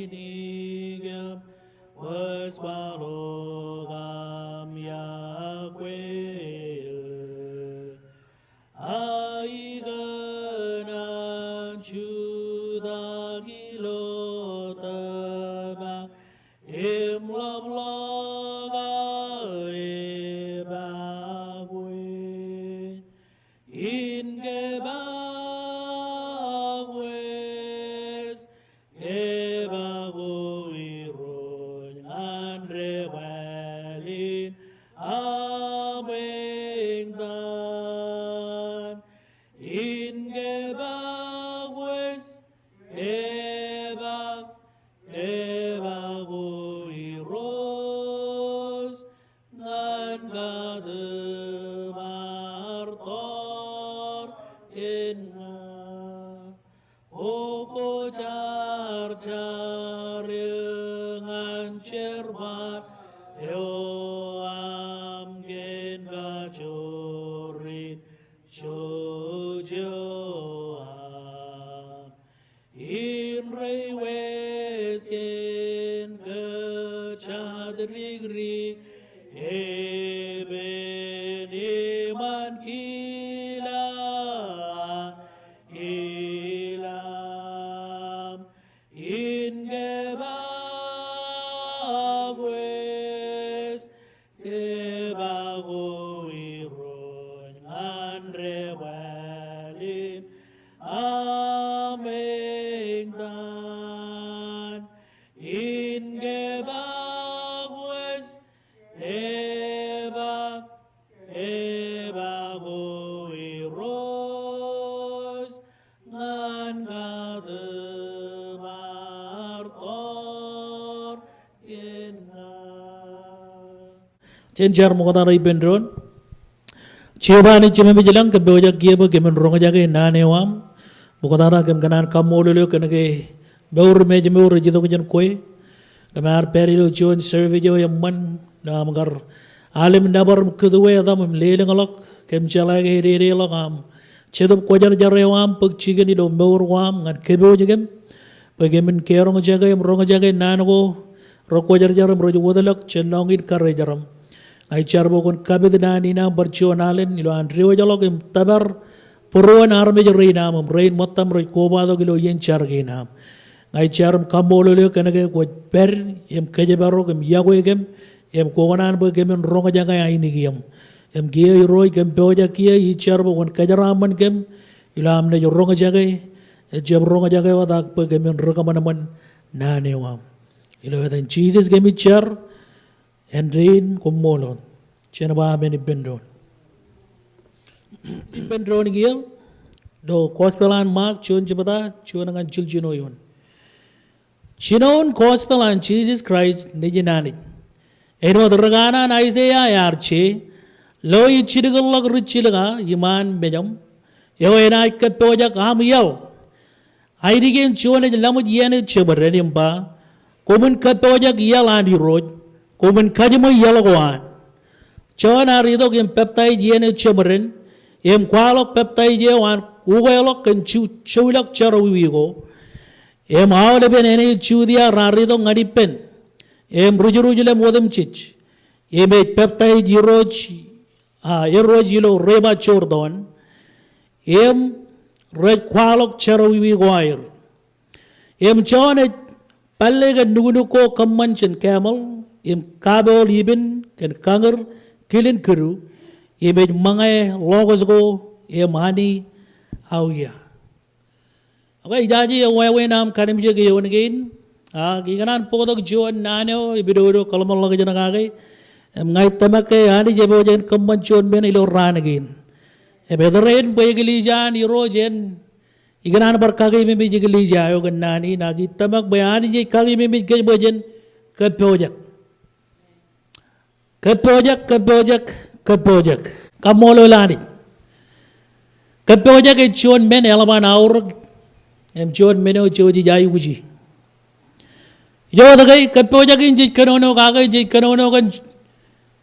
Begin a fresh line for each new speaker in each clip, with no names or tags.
nigam was balogam Yahweh aiganan chudagilotaba imlablaga ebagwe ingebagwes ebagoiron andrewalin amengdan ingebagwes ebagoiros ngan gademartor inna oko charcharengan sherbat yoam gen gachorin shojoam in reywes gen gachadrigri eben iman kila ilam in gebagwes gebagoiron anrewalin amengdan in gebagwes ebagoiros ngan gademartor inna Cenjar mukotara ibendron Ciobani cime bijilang ke beja kieba ke menrong jaga nane wam mukotara ke kanan kamololo kenake daur meja meur jito kujan koi kamar perilo cion serve jo yamman na magar alim nabar kedua adam leling alok kem chala ke hiri alok am cedup kojar jarre wam pek cigen ido meur wam ngan kebo jegem bagaimana kerong jaga yang rong jaga nan go roko jar jaram rojo wodalak cenlongin karre jaram ai charbo kon kabid nani na barcionalen ilo andriwo jalok im tabar purwan arme jarre nam rain motam roj kobado gilo yen charge nam ai charam kamolo le kanake ko per em kejebaro kem yago egem em kogonan bo kemen rong jaga ai nigiyam em giye roy kem beoja kiye I charbo kon kajaraman kem ilo amne jo rong jaga jab rong jaga wadak bo kemen rokamanan nane wam ilo dan Jesus gemi char and rain kumolon chenaba men ibendron ibendron giye do kospelan mark chon jibada chon ngan chiljino yon chinon gospel and Jesus Christ nijinani eno dergana na Isaiah yarche lo ichirigullag ruchilaga iman bejam yo ena ikapojak am yel aidigen chone lamu yene chebarenimba komun kapojak yel andi roj komun kajimo yelgoan chona rido gem peptai yene chebaren em kwalok peptai jewan ugoylok kan chulak charawigo em awle ben ene chudia rarido ngadipen em rujurujule modem chich em peptai jiroj erojilo reba chordon em red kwalok charawi goir em chone pallega nugunuko kammanchen camel em kabol ibn ken kanger kilin kuru em mangai logos go em hani awya okay jaji wewe nam kanim je geyon again giganan podok jon nano ibido kalmol lagi janagay ngai tamake hani je bojen kammanchon ben ilo ran again bederen begilijan irojen iganan barkagay me bijigilija yo ganani nagi tamak bayani je kagi me bij bojen kapojak kamolo lani kapojak e chon men elaman aur em chon meno choji jai uji yo dagay kapojak inji kanono kagay je kanono kan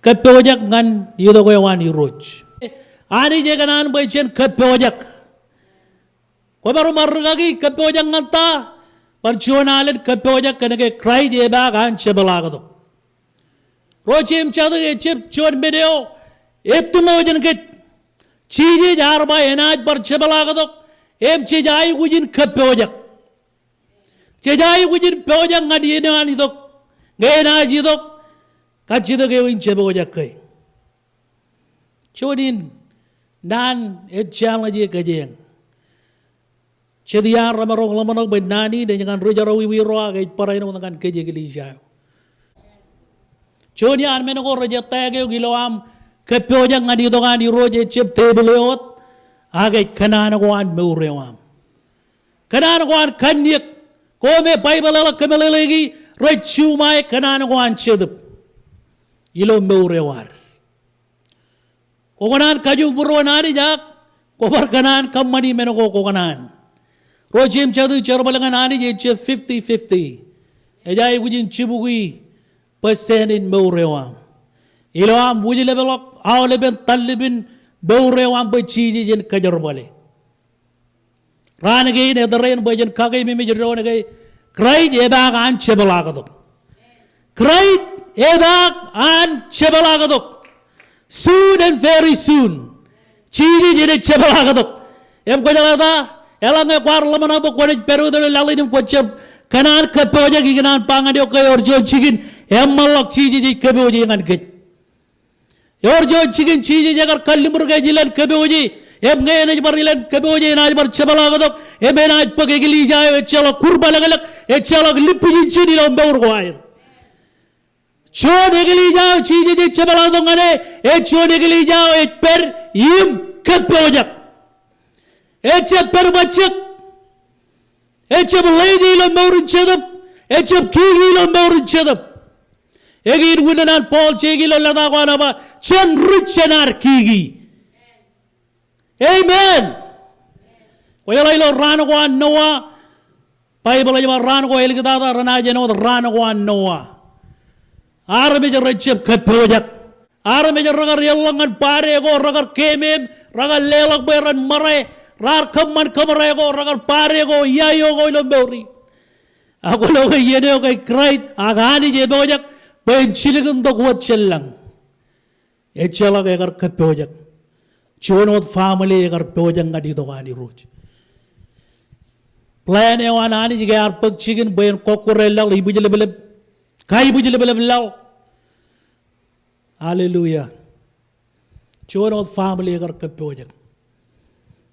kapojak ngan yido ko yawan iroj ani je kanan bojen kapojak ko baru margagi kapojak nganta Parchuanalan Kapoja Kanaka cried a bag and Chebalagado. Rochim Chadu Chip Chon Video Etumojan get Chiji Jarba Enaj Bar Chebalagado Em Chijai Wujin Kapoja Chijai Wujin Poja Nadianidok Gena Jidok Kachida in Cheboja Kai Chodin Nan et challenge Kajang Chedian Ramarong Lamanok by Nani, then you can read your wee rock, a parano can Kajilisha. Chonia and Menago Rajatagio Giloam, Capojang and Yudogani Roja Chip Tableot, Agate Kananaguan Muream. Kananaguan Kanyak, Come Bible Kamalegi, Red Chumai, Kananaguan Chidup. Yellow Murewar. Koganan Kaju Buruanari Jak, Kovarkanan, Kamani Menago Koganan. Rojim Chadu Cherbalangan Ani 50-50. Ajay Wujin Chibugi percent in Murewam. Iloam Wujilevelok, Auleben, Talibin, Murewam by Chiji and Kajarbale. Ran again at the rain by Jan Kage Mimijaronagay, cried Ebag and Chebalagado. Cried Ebag and Chebalagado. Soon and very soon. Chiji did a Chebalagado. Emkojalada. Elang ekor lemana pokoknya peru itu lalu ini kocap kanan kepoja kinan pangan dia kaya orjo chicken emalok ciji kepoja yang ket orjo chicken ciji jagar kalimur kaya jilan kepoja emgay naj barilan kepoja naj bar cebala gadok naj pakai gelija echalok kurba lagalak echalok lipuji cini lomba urgoair chode gelija ciji cebala dongane chode gelija per im kepoja Echep perbacak, echep lady lo maurin chedap, echep kigi lo maurin chedap. Egin gunanan Paul chegi lo ladawana ba, chan richenar kigi. Amen. Kaya lo ranagwan Noah, Bible aja ranagwan eligdada ranaja no ranagwan Noah. Arame je recep kepojak, arame je ragar yelangan pare go ragar kemem, ragar lelak beran mare. Rar kaman kamarego ragar parego yayo go ilombeuri. Ako lo kay yene kay cried agani je bojak benchiligun to kuatchelang. Echala kay agar kapojak. Chonot family agar pojang ngadi to gani ruj. Plan e wan ani je ar pag chicken ben kokorella ibu je lebeleb. Kai ibu je lebeleb law. Hallelujah. Chonot family agar kapojak.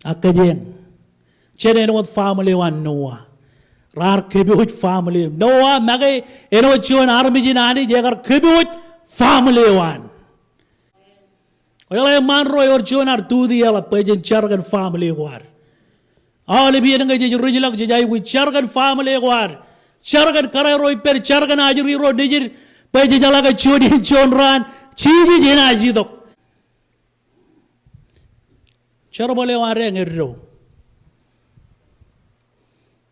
Akajen, cene what family one Noah, rar kibut family Noah magai eno chuan army jinani jagar kibut family one. Oyala manro or chuan ar tu di ala pajen chargan family war. All ibi enga je rijilak jai with chargan family war. Chargan karero per chargan ajuri ro dijir pajen jalaga chuan chuan ran chiji jina jidok. Charbole wareng erro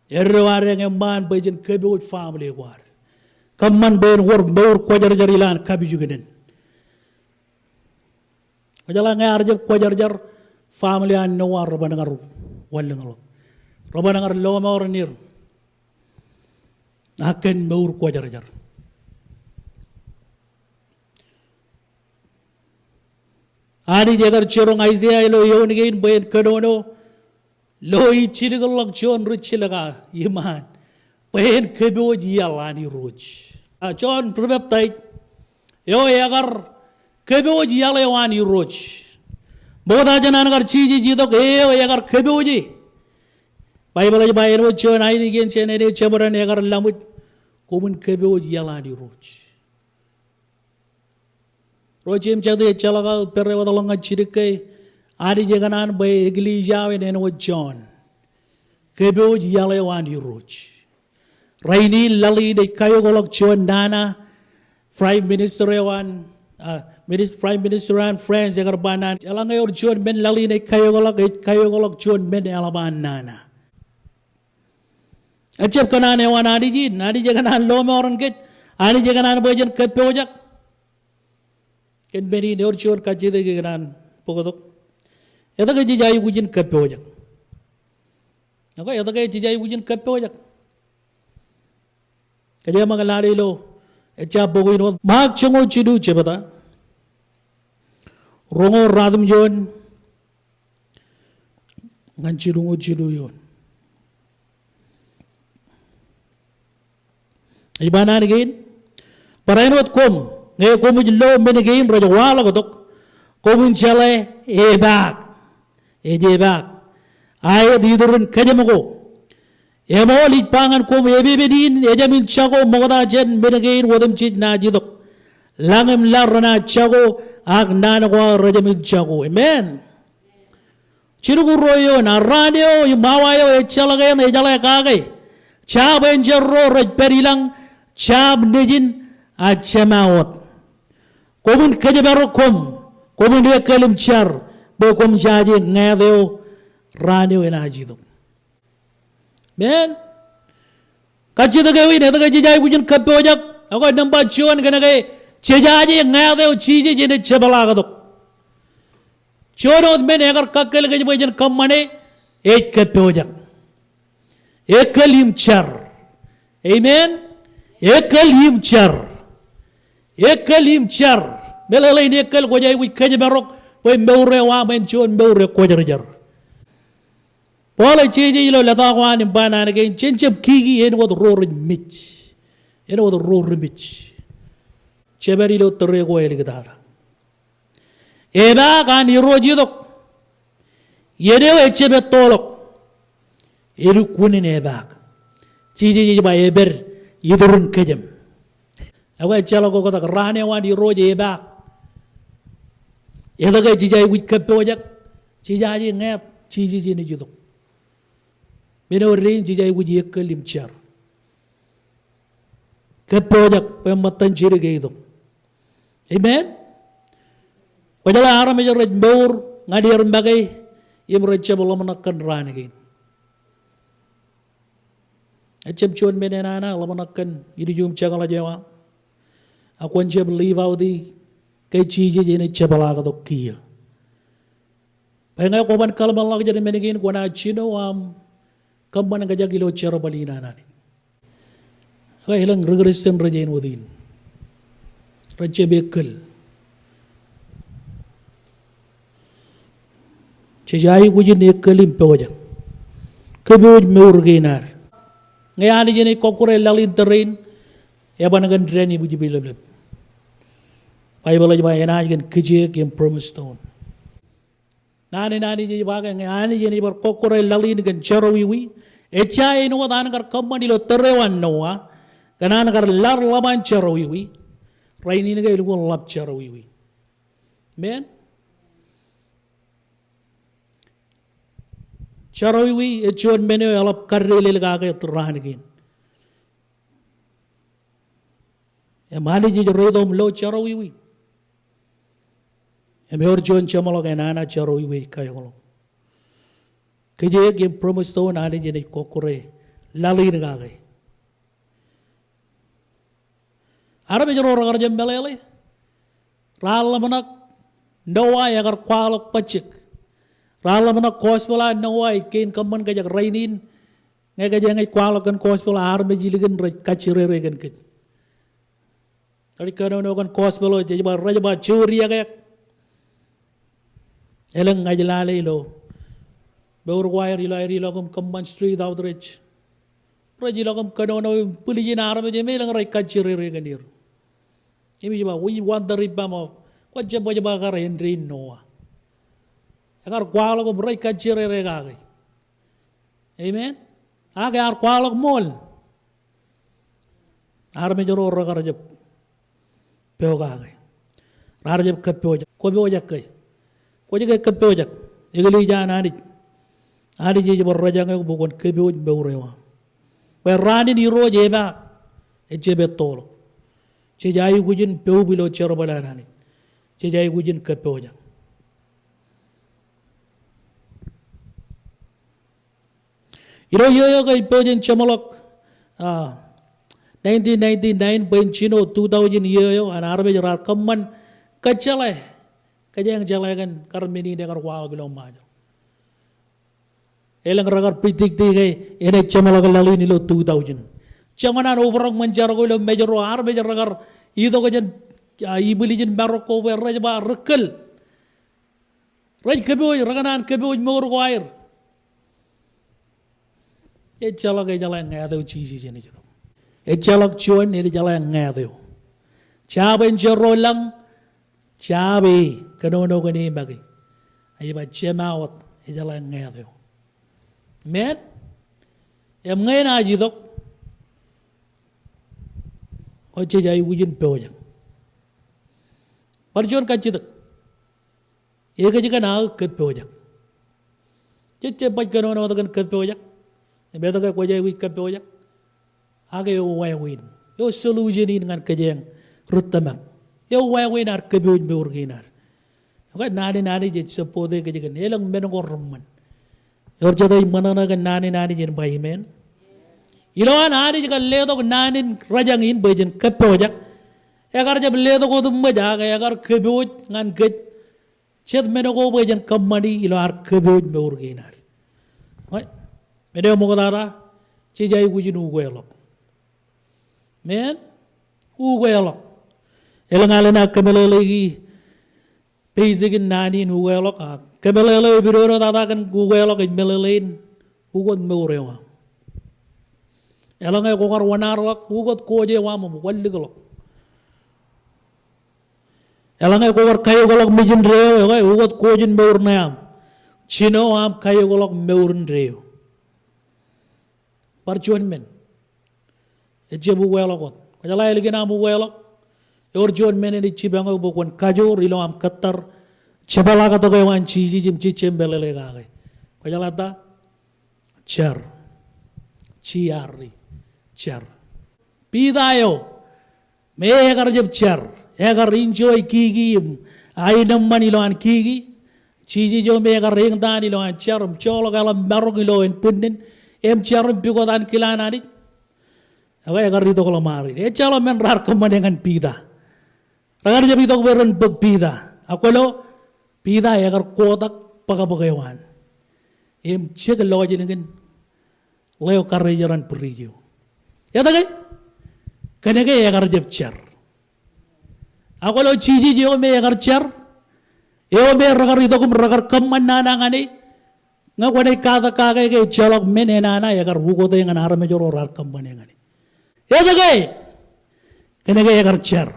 wareng emman bajen kebut family war kamman ben wor meur kojar jarilan kabi jugenen ajala ngar je kojar jar family an no war banangar wallengal robanangar lo mawr nir aken meur kojar jar Ani jagar corong Isaiah lo yon gain bayan kadono lo ichiligal lag John richilaga iman bayan kebo jiyalani roj. John probabtai yo yagar kebo jiyalani roj. Boda janan agar chiji jidok yo yagar kebo ji. Bible aja bayan wo John aini gen chen ene chabaran yagar lamut kumun kebo jiyalani roj. Rojim chadu chalaga perre wadalanga chirikai adi jaganan bay iglesia en eno John kebo yale wani roj raini lali de kayo golok John dana prime minister wan prime minister and friends jagar banan alanga yor John ben lali de kayo golok John ben alaban nana achep kanane wan adi ji adi jaganan lo me oran get adi jaganan bajan kepojak Ken beri ne orchon kaje de gran pogodok. Eta ke jijai wujin kape ojak. Nako eta ke jijai wujin kape ojak. kaya mga lalilo echa bogo ino mag chungo chidu chebata rongo radum yon ngan chirungo chidu yon ibanan again parainot kom ngayon komu jilo menegim raja wala kotok komun chale ebak ejebak ayat idurun kanyamago emo lipangan kom ebebedin ejamin chago mogada jen menegin wadam chij na jidok langem larana chago ag nanagwa rajamin chago amen chirugu royo na radio yumawayo echalagayan ejala kagay chab enjerro raj perilang chab nejin achamawat komun kajabaro kom komun dia kalim char bo kom jaje ngadeo radio enajido men kachi da gawi ne da gaji jai bujun kape ojak ako namba chuan kana gai chejaje ngadeo chije jene chabala gadok chonod men agar kakkel gaji bujun kammane ek kape ojak ekalim char amen ekalim char belale ne ekal ko jai wi kaje barok poy mbewre wa men chon mbewre ko jar Pola cheje ilo lata kwan imbana na kain chenchep kiki en wad rorin mich en wad rorin mich cheberi lo tere ko el gitara eba kan iro jidok yene we chebe tolok elu kunin eba cheje je ba eber yidurun kejem awa chala ko kata rane wan iro je eba ela ga jijai wit kape wajak cheje ngat cheje je ni jidok Bina orang jijai wuji ekalim char. Kepojak pematan ciri gitu. Amen. Wajala aram aja raj baur ngadi aram bagai ia mereka belum menakan rana gitu. Acem cuan bena anak belum menakan ini jum cakala jawa. Aku aja believe audi kai ciji jene cebala kato kia. Pengai koban kalau malah jadi menegin kuana cino am. Kamban ang kajag ilo chero balina nani. Kaya ilang regression rajain wadin. Raja bekal. Chejai kujin ekalim pewajak. Kebuj meurginar. Ngayani jene kokore lalin terrain. Yaban agan dreni buji bilablab. Bible aja bayana aja kan kejek yang promise stone. Nani je bagai ngani je ni berkokore lalin kan charawiwi echa ino dan kar kamman dilo terewan noa kanan kar lar laban charawiwi raini ni gailu lab charawiwi men charawiwi echon mene alap karrele gaga turhan gin e mali je rodom lo charawiwi Emor John chamalo kay nana charo iwi kayo lo. Kaya yung promise to nani jene kokore lali nagagay. Arabi jero ragar jembelele. Rala manak naway agar kwalok pachik. Rala manak kospela naway kain kaman kajak rainin. Ngay kajak ngay kwalok kan kospela arabi jiligan kachirere kan kit. Kali kano kan kospelo jeba rajaba churi agayak. Elang ngajalale ilo. Baur wire ilo air ilo kum kamban street outreach. Raji ilo kum kanono pulijin aram je me lang rai kachire ganir. Imi jeba we want the riba mo. Kwa jeba jeba kar Henry Noah. Agar kwalo kum rai kachire gagay. Amen. Agar kwalo mol. Arme joro ragar jeb. Peo gagay. Rar jeb kapeo jeb. Ko beo jakay. Ko jaga kapeo jak egali jana ari je borraja ngai bukon kapeo bewrewa pe rani ni roje ba ejebe tolo che jayi gujin pew bilo chero balani che jayi gujin kapeo jak iro yo ga ipojen chamalok 1999 ben chino 2000 yo an arbe jar kamman kachalai kajang jalagan karmini de kar wao bilong majo elang ragar pitik ti kay ene chamala lalui nilo 2000 Janganan overang menjar ko lo major ar major ragar ido ko jan ibili jan baroko ber raja ba rekel raj keboy raganan keboy mor ko air e chala ke jala ngado chisi jeni jero e chalak chuan ne jala ngado chaben jero lang chabe kanono ko ni bagi ay ba chemawat e jala ngado men em ngay na gì đó có chơi chạy wujin peojang parjon kacit ek jika na ke peojang cece baj kano na kan ke peojang be to ko jay wi ke peojang age yo way win yo solution in ngan kejeng rutamak yo way win ar ke peoj be urginar ko nani je sepode ke jika elang men ko rumman yor jadai manana kan nani jen bai men iloan hari jika ledo nanin rajang in bejen kepojak agar jab ledo ko tum bajaga agar keboj ngan gej chet meno ko bejen kamani ilo ar keboj me urginar oi mede mo dara ci jay gujin u goyalok men u goyalok elangale kamele legi peizigin nani u goyalok kamele biro dada kan u goyalok melelein u gon me urewa elangay ko kar wanarwak ugot koje wamo walligalok elangay ko kar kayo golok mijin reo okay ugot kojin meur nayam chino am kayo golok meurin reo parchuan men eje bu welokot ko jala eligina bu welok yor jon men ni chibango bu kon kajo rilo am katar chabala ka to ko wan chi jim chi chembelele ga ko jala ta char chiari char pidayo me agar jab char agar enjoy kigi ay namman iloan kigi chiji jo me agar ring dan iloan char cholo kala marog iloan punin em char pigo dan kilanani away agar rito ko lamari e chalo men rar ko manengan pida agar jab ito ko beron bag pida akolo pida agar kodak pagabagawan em cheg loje ngin leo karrejaran periyo ya tagay kanege agar jab char akolo chiji jo me agar char yo me ragar ito kum ragar kamman nanangani nga kone kata kage ke chalok men enana agar hugo to yang anara me joro rar kamman ngani ya tagay kanege agar char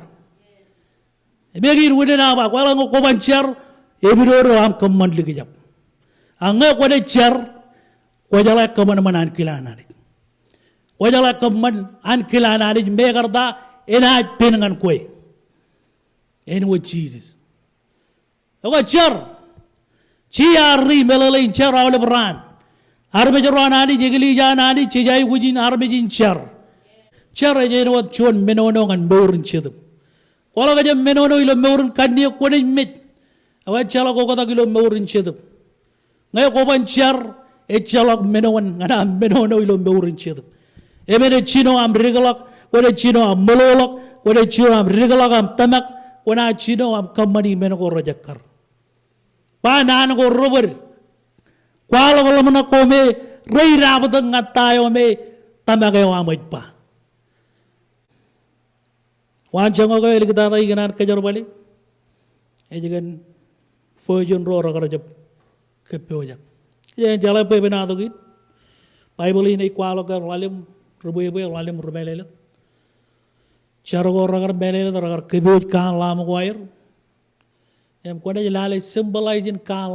begi rude na ba kwala ngo koban char e bidoro am kamman ligi jab anga kone char wajala kamman manan kilanani wajala kamman an kilanani megarda ena penangan koy en wo jesus oga char chi arri melale char awle bran arbe jorani jegli janani chijay wujin arbe jin char je no chon menono ngan meurin chedum wala ga jam menono ilo meurin kanni ko ne met awa chala ko ko ta kilo meurin chedum ngay ko ban char e chalok menowan ngana menono ilo meurin chedum emene chino am rigalak wala chino am mololok wala chino am rigalak am tamak wala chino am kamani men ko rajakar pa nan ko rober kwalo ko lamna ko me rei rabad ngatayo me tamage wa pa wan jango ko eligda rai ganan kajar bali e jigen fojon ro ragar jab kepojak ye jala pe bena to git bible ini kwalo ko lalim rubu lalim rubelele chargo ragar belele ragar keboj kan lam ko air em ko de lale symbolizing kan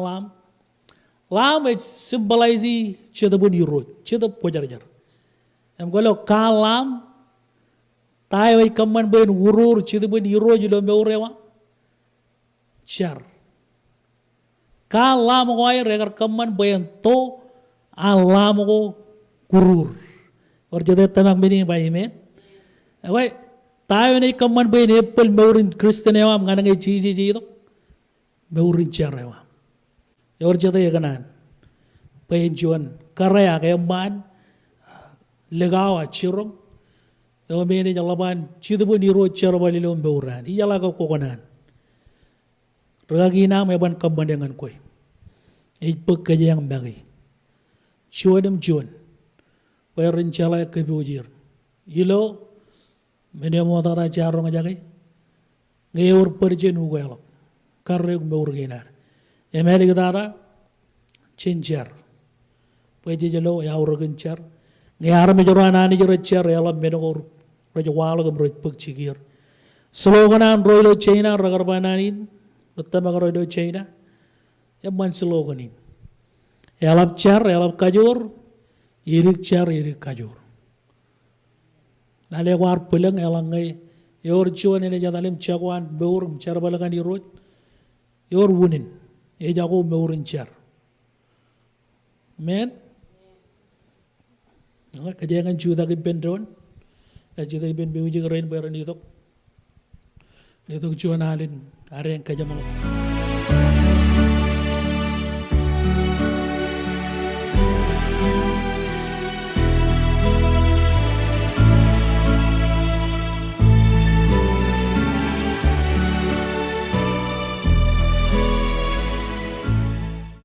lam it symbolizing chedabun yuro chedab pojarjar em ko lo kan lam tayo ay kamman ben urur chedabun yuro jilo meurewa char kan lam ko air ragar kamman ben to alam ko kurur और जदे तमक बिनी भाई में अवे तायो नहीं कमन भाई ने पल मेउरिन क्रिस्टियन है वाम गाना के चीज़ तो मेउरिन चार है वाम और जदे ये गनान penjuan karya kayak man legaw achirong yo meni jalaban chidu bu ni ro charbali lo mbeuran iyala ko kokonan ragina me ban kambandengan koy e pek yang bagi chuadem juan werin chala ke bujir Yilo mene mo tara charo ngajagi ngeur perje nu goyalo karre ngeur genar emeli gitara chinjar peje jelo ya urgenchar ngayar me joro anani joro char yala mene gor raja walo gam roj pagchigir sloganan roilo china ragar bananin utama roilo china yamman sloganin yalap char yalap kajur irik char irik kajur nale war pulang elangai yor chuan ene jadalim chakwan beur char balagan irot yor wunin e jago beurin char men kajangan juda ke bendron kajuda ben beuji keren beran itu chuan alin are yang kajamal